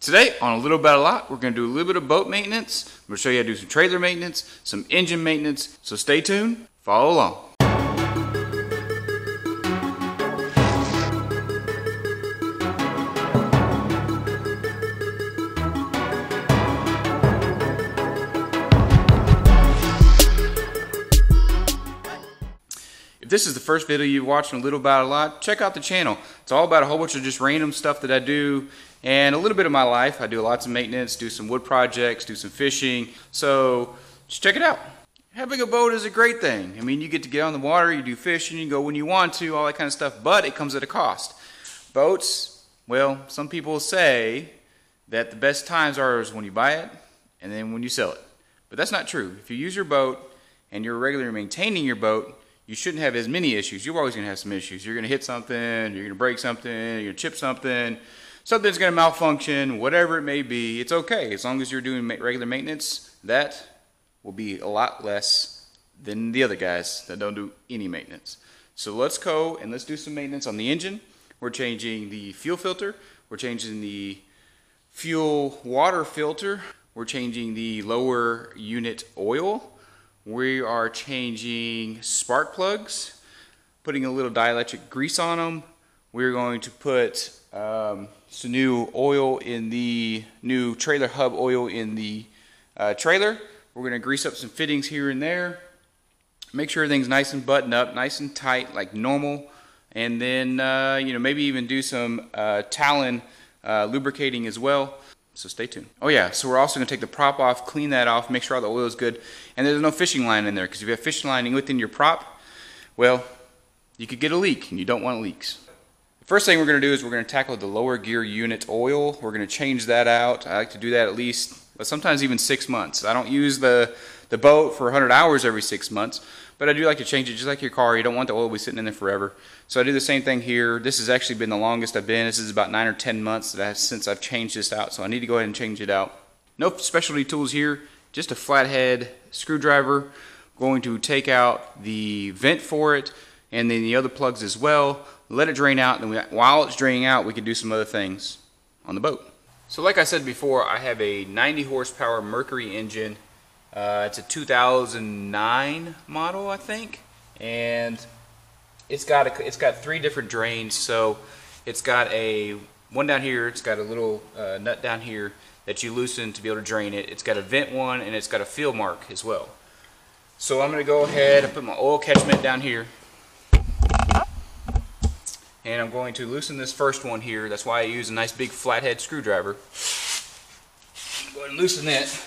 Today on A Little About a Lot, we're going to do a little bit of boat maintenance. I'm going to show you how to do some trailer maintenance, some engine maintenance, so stay tuned, follow along. If this is the first video you've watched on A Little About a Lot, check out the channel. It's all about a whole bunch of just random stuff that I do and a little bit of my life. I do lots of maintenance, do some wood projects, do some fishing, so just check it out. Having a boat is a great thing. I mean, you get to get on the water, you do fishing, you go when you want to, all that kind of stuff, but it comes at a cost. Boats, well, some people say that the best times are when you buy it and then when you sell it. But that's not true. If you use your boat and you're regularly maintaining your boat, you shouldn't have as many issues. You're always going to have some issues. You're going to hit something, you're going to break something, you're going to chip something, something's going to malfunction, whatever it may be. It's okay. As long as you're doing regular maintenance, that will be a lot less than the other guys that don't do any maintenance. So let's go and let's do some maintenance on the engine. We're changing the fuel filter. We're changing the fuel water filter. We're changing the lower unit oil. We are changing spark plugs, putting a little dielectric grease on them. We're going to put some new oil in the new trailer hub oil in the trailer. We're going to grease up some fittings here and there. Make sure everything's nice and buttoned up, nice and tight like normal. And then, maybe even do some Talon lubricating as well. So stay tuned. Oh yeah, so we're also going to take the prop off, clean that off, make sure all the oil is good. And there's no fishing line in there, because if you have fishing lining within your prop, well, you could get a leak, and you don't want leaks. The first thing we're going to do is we're going to tackle the lower gear unit oil. We're going to change that out. I like to do that at least, but sometimes even 6 months. I don't use the boat for 100 hours every 6 months, but I do like to change it just like your car. You don't want the oil to be sitting in there forever. So I do the same thing here. This has actually been the longest I've been. This is about 9 or 10 months since I've changed this out, so I need to go ahead and change it out. No specialty tools here, just a flathead screwdriver. Going to take out the vent for it and then the other plugs as well. Let it drain out, and while it's draining out, we can do some other things on the boat. So like I said before, I have a 90 horsepower Mercury engine. It's a 2009 model, I think, and it's got 3 different drains. So it's got one down here. It's got a little nut down here that you loosen to be able to drain it. It's got a vent one, and it's got a field mark as well. So I'm going to go ahead and put my oil catchment down here, and I'm going to loosen this first one here. That's why I use a nice big flathead screwdriver. Go ahead and loosen it.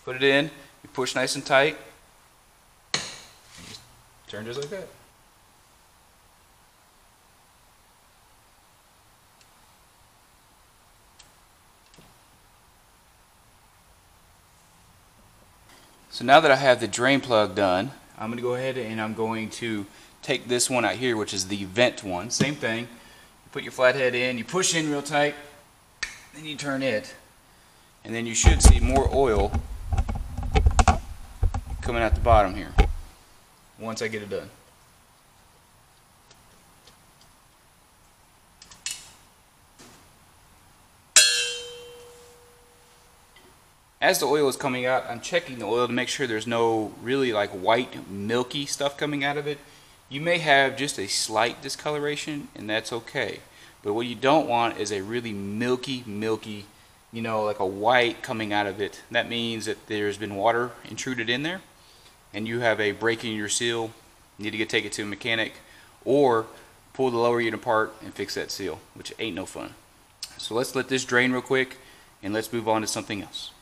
Put it in, you push nice and tight, and just turn just like that. So now that I have the drain plug done, I'm going to go ahead and I'm going to take this one out here, which is the vent one. Same thing, you put your flathead in, you push in real tight, then you turn it, and then you should see more oil coming out the bottom here once I get it done. As the oil is coming out, I'm checking the oil to make sure there's no really like white milky stuff coming out of it. You may have just a slight discoloration, and that's okay, but what you don't want is a really milky like a white coming out of it. That means that there's been water intruded in there and you have a break in your seal. You need to take it to a mechanic or pull the lower unit apart and fix that seal, which ain't no fun. So let's let this drain real quick and let's move on to something else.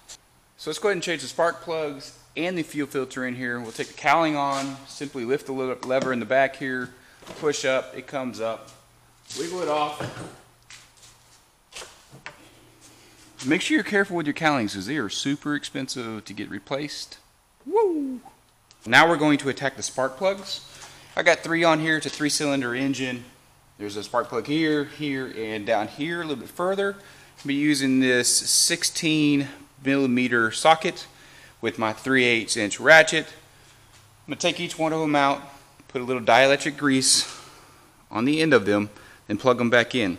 So let's go ahead and change the spark plugs and the fuel filter in here. We'll take the cowling on, simply lift the lever in the back here, push up, it comes up, wiggle it off. Make sure you're careful with your cowlings because they are super expensive to get replaced. Woo! Now we're going to attack the spark plugs. I got 3 on here. It's a 3-cylinder engine. There's a spark plug here, here, and down here a little bit further. I'll be using this 16mm socket with my 3/8" ratchet. I'm going to take each one of them out, put a little dielectric grease on the end of them, then plug them back in.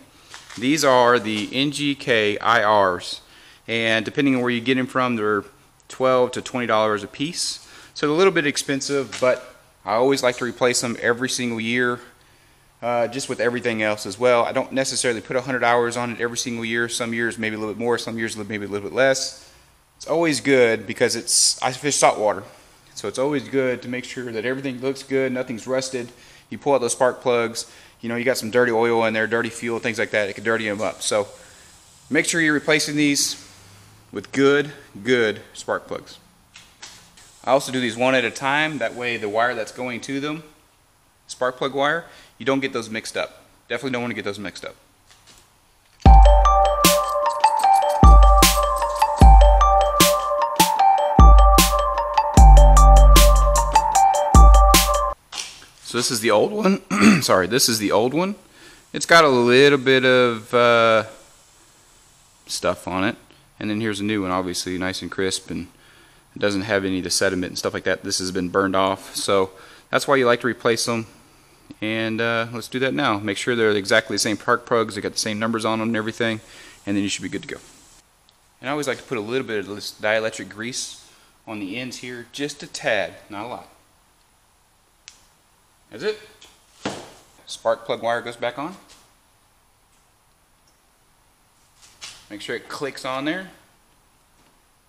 These are the NGK IRs, and depending on where you get them from, they're $12 to $20 a piece. So they're a little bit expensive, but I always like to replace them every single year, just with everything else as well. I don't necessarily put 100 hours on it every single year. Some years maybe a little bit more, some years maybe a little bit less. It's always good because I fish saltwater, so it's always good to make sure that everything looks good, nothing's rusted. You pull out those spark plugs, you know, you got some dirty oil in there, dirty fuel, things like that. It can dirty them up. So make sure you're replacing these with good spark plugs. I also do these one at a time. That way the wire that's going to them, spark plug wire, you don't get those mixed up. Definitely don't want to get those mixed up. So this is the old one. Sorry, this is the old one. It's got a little bit of stuff on it. And then here's a new one, obviously nice and crisp, and it doesn't have any of the sediment and stuff like that. This has been burned off. So that's why you like to replace them. And let's do that now. Make sure they're exactly the same spark plugs. They got the same numbers on them and everything. And then you should be good to go. And I always like to put a little bit of this dielectric grease on the ends here, just a tad, not a lot. That's it. Spark plug wire goes back on. Make sure it clicks on there.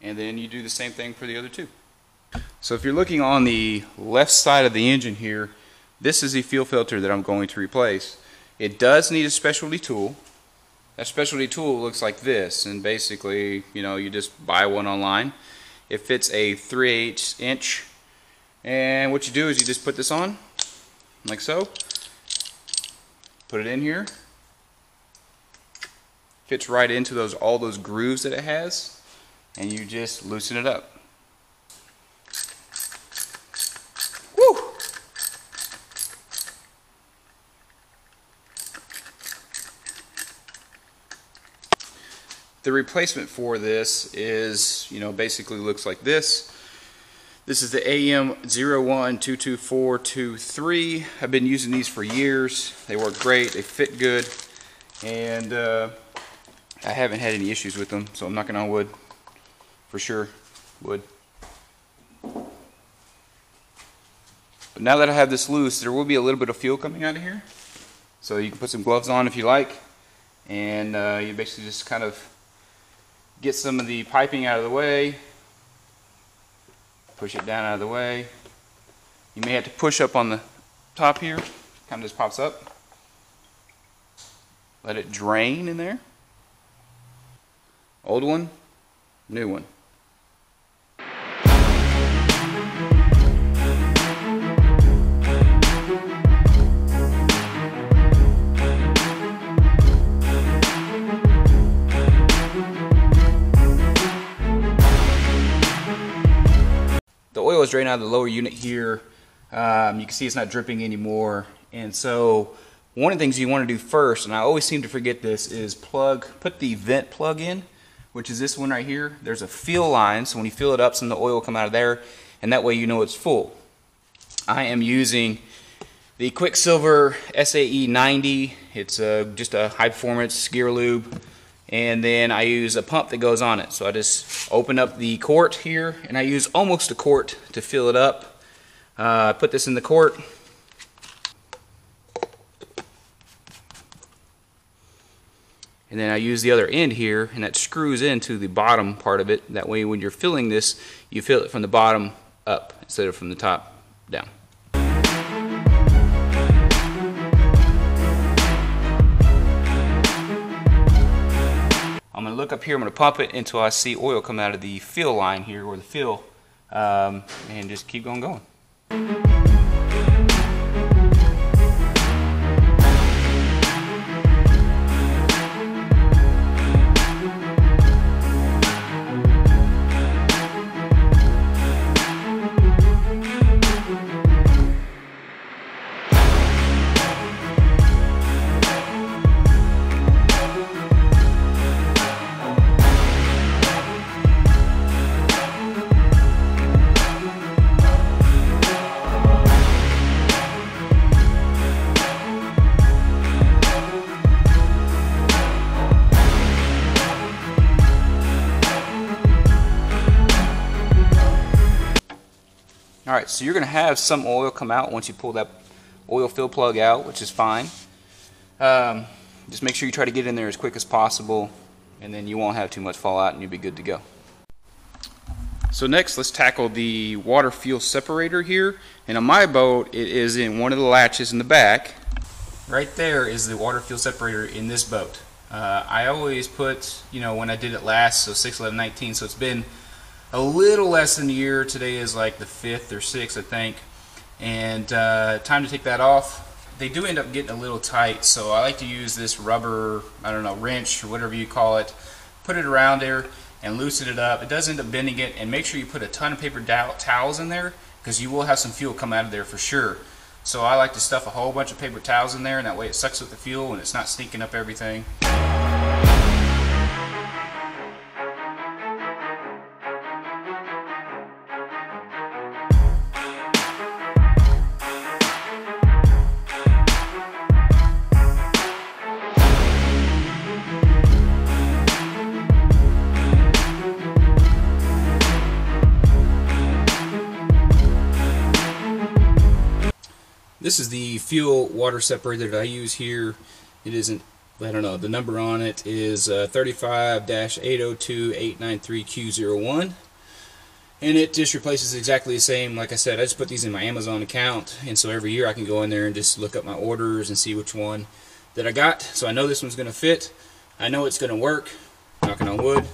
And then you do the same thing for the other two. So if you're looking on the left side of the engine here, this is the fuel filter that I'm going to replace. It does need a specialty tool. That specialty tool looks like this, and basically, you know, you just buy one online. It fits a 3/8 inch, and what you do is you just put this on like so, put it in here, fits right into all those grooves that it has, and you just loosen it up. Woo! The replacement for this is, you know, basically looks like this. This is the AM01224223. I've been using these for years. They work great, they fit good, and I haven't had any issues with them, so I'm knocking on wood for sure. Wood. But now that I have this loose, there will be a little bit of fuel coming out of here. So you can put some gloves on if you like, and you basically just kind of get some of the piping out of the way. Push it down out of the way. You may have to push up on the top here. Kind of just pops up. Let it drain in there. Old one, new one. The oil is draining out of the lower unit here. You can see it's not dripping anymore. And so one of the things you want to do first, and I always seem to forget this, is put the vent plug in, which is this one right here. There's a fill line, so when you fill it up, some of the oil will come out of there, and that way you know it's full. I am using the Quicksilver SAE 90. It's just a high performance gear lube. And then I use a pump that goes on it. So I just open up the quart here, and I use almost a quart to fill it up. I put this in the quart. And then I use the other end here, and that screws into the bottom part of it. That way when you're filling this, you fill it from the bottom up instead of from the top down. I'm going to look up here, I'm going to pump it until I see oil come out of the fill line here, or the fill, and just keep going. Alright, so you're going to have some oil come out once you pull that oil fill plug out, which is fine. Just make sure you try to get in there as quick as possible, and then you won't have too much fall out and you'll be good to go. So next, let's tackle the water fuel separator here. And on my boat, it is in one of the latches in the back. Right there is the water fuel separator in this boat. I always put, when I did it last, so 6/11/19, so it's been a little less than a year. Today is like the 5th or 6th, I think. And time to take that off. They do end up getting a little tight, so I like to use this rubber, wrench or whatever you call it, put it around there and loosen it up. It does end up bending it, and make sure you put a ton of paper towels in there, because you will have some fuel come out of there for sure. So I like to stuff a whole bunch of paper towels in there, and that way it sucks up the fuel and it's not stinking up everything. This is the fuel water separator that I use here. It isn't, the number on it is 35-802-893Q01. And it just replaces exactly the same. Like I said, I just put these in my Amazon account, and so every year I can go in there and just look up my orders and see which one that I got. So I know this one's going to fit. I know it's going to work, knocking on wood.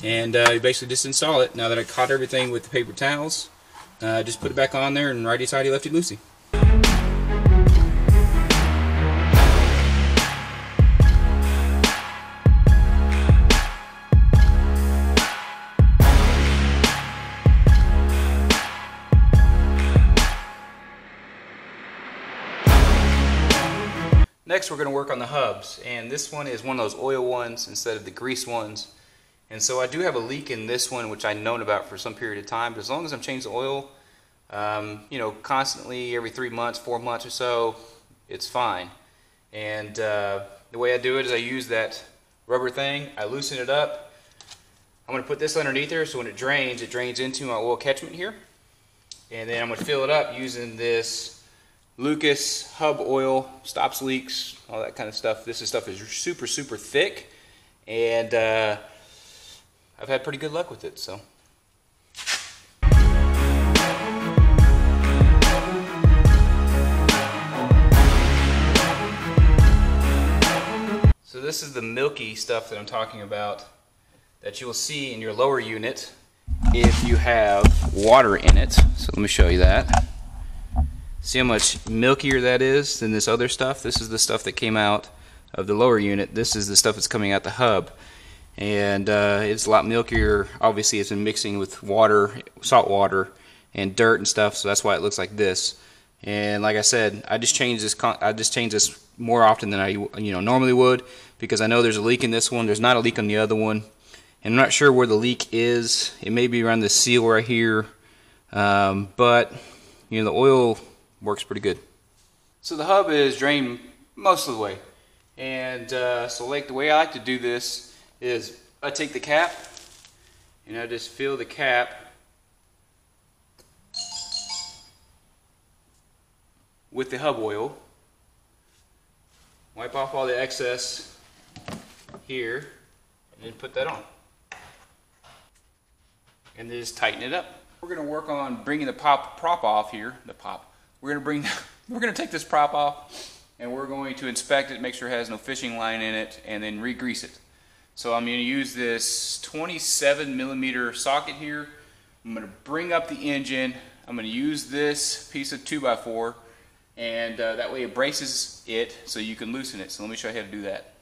And you basically just install it. Now that I caught everything with the paper towels, just put it back on there and righty-tighty, lefty-loosey. Next, we're going to work on the hubs, and this one is one of those oil ones instead of the grease ones. And so I do have a leak in this one, which I've known about for some period of time, but as long as I'm changing the oil, constantly every 3 months, 4 months or so, it's fine. And the way I do it is I use that rubber thing, I loosen it up. I'm going to put this underneath there so when it drains into my oil catchment here. And then I'm going to fill it up using this Lucas hub oil, stops leaks, all that kind of stuff. This stuff is super, super thick, and I've had pretty good luck with it. So. So this is the milky stuff that I'm talking about that you will see in your lower unit if you have water in it. So let me show you that. See how much milkier that is than this other stuff? This is the stuff that came out of the lower unit. This is the stuff that's coming out the hub. And it's a lot milkier. Obviously it's been mixing with water, salt water, and dirt and stuff, so that's why it looks like this. And like I said, I just change this more often than I normally would, because I know there's a leak in this one. There's not a leak on the other one. And I'm not sure where the leak is. It may be around the seal right here. But the oil works pretty good. So the hub is drained most of the way, and so the way I like to do this is I take the cap and I just fill the cap with the hub oil, wipe off all the excess here, and then put that on, and then just tighten it up. We're going to work on bringing the prop off here. We're going to take this prop off, and we're going to inspect it, make sure it has no fishing line in it, and then re-grease it. So I'm going to use this 27mm socket here. I'm going to bring up the engine. I'm going to use this piece of 2x4, and that way it braces it so you can loosen it. So let me show you how to do that.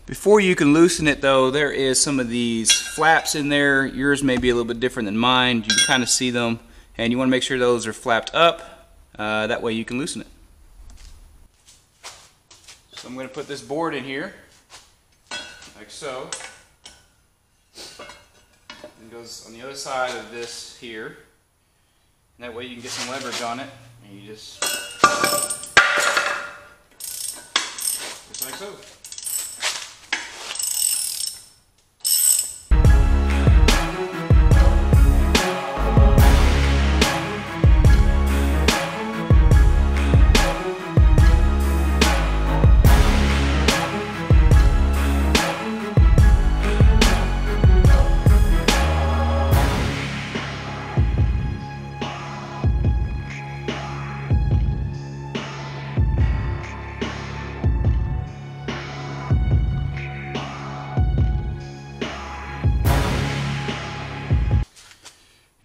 Before you can loosen it though, there is some of these flaps in there. Yours may be a little bit different than mine. You can kind of see them, and you want to make sure those are flapped up. That way you can loosen it. So I'm going to put this board in here, like so. It goes on the other side of this here. And that way you can get some leverage on it, and you just like so.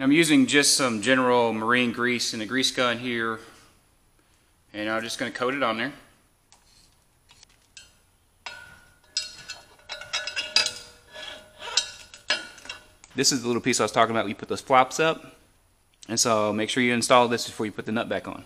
I'm using just some general marine grease and a grease gun here, and I'm just going to coat it on there. This is the little piece I was talking about. We put those flops up, and so make sure you install this before you put the nut back on.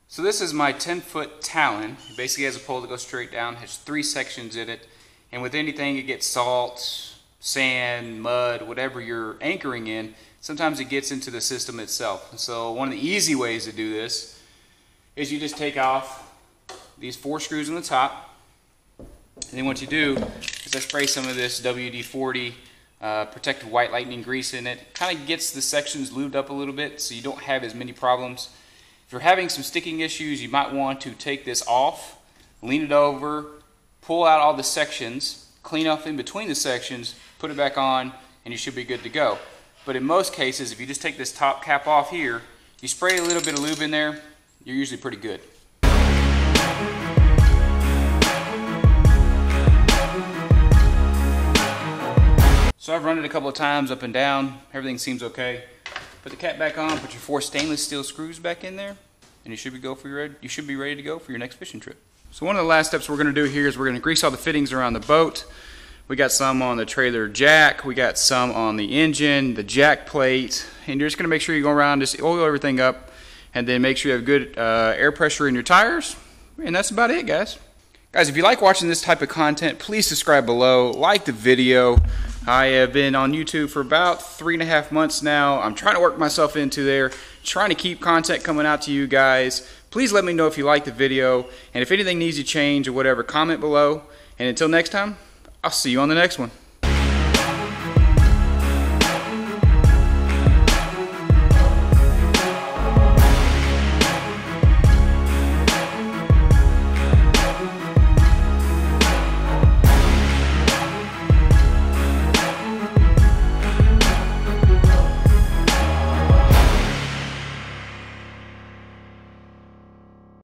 So this is my 10-foot talon. It basically has a pole that goes straight down, has 3 sections in it, and with anything it gets salt, sand, mud, whatever you're anchoring in, sometimes it gets into the system itself. And so one of the easy ways to do this is you just take off these 4 screws on the top, and then what you do is I spray some of this WD-40 protective white lightning grease in it. Kind of gets the sections lubed up a little bit so you don't have as many problems. If you're having some sticking issues, you might want to take this off, lean it over, pull out all the sections, clean up in between the sections, put it back on, and you should be good to go. But in most cases, if you just take this top cap off here, you spray a little bit of lube in there, you're usually pretty good. So I've run it a couple of times up and down, everything seems okay. Put the cap back on, put your 4 stainless steel screws back in there, and you should be ready to go for your next fishing trip. So one of the last steps we're going to do here is we're going to grease all the fittings around the boat. We got some on the trailer jack, we got some on the engine, the jack plate, and you're just going to make sure you go around, just oil everything up, and then make sure you have good air pressure in your tires, and that's about it, guys. Guys, if you like watching this type of content, please subscribe below, like the video. I have been on YouTube for about 3.5 months now. I'm trying to work myself into there, trying to keep content coming out to you guys. Please let me know if you like the video, and if anything needs to change or whatever, comment below. And until next time, I'll see you on the next one.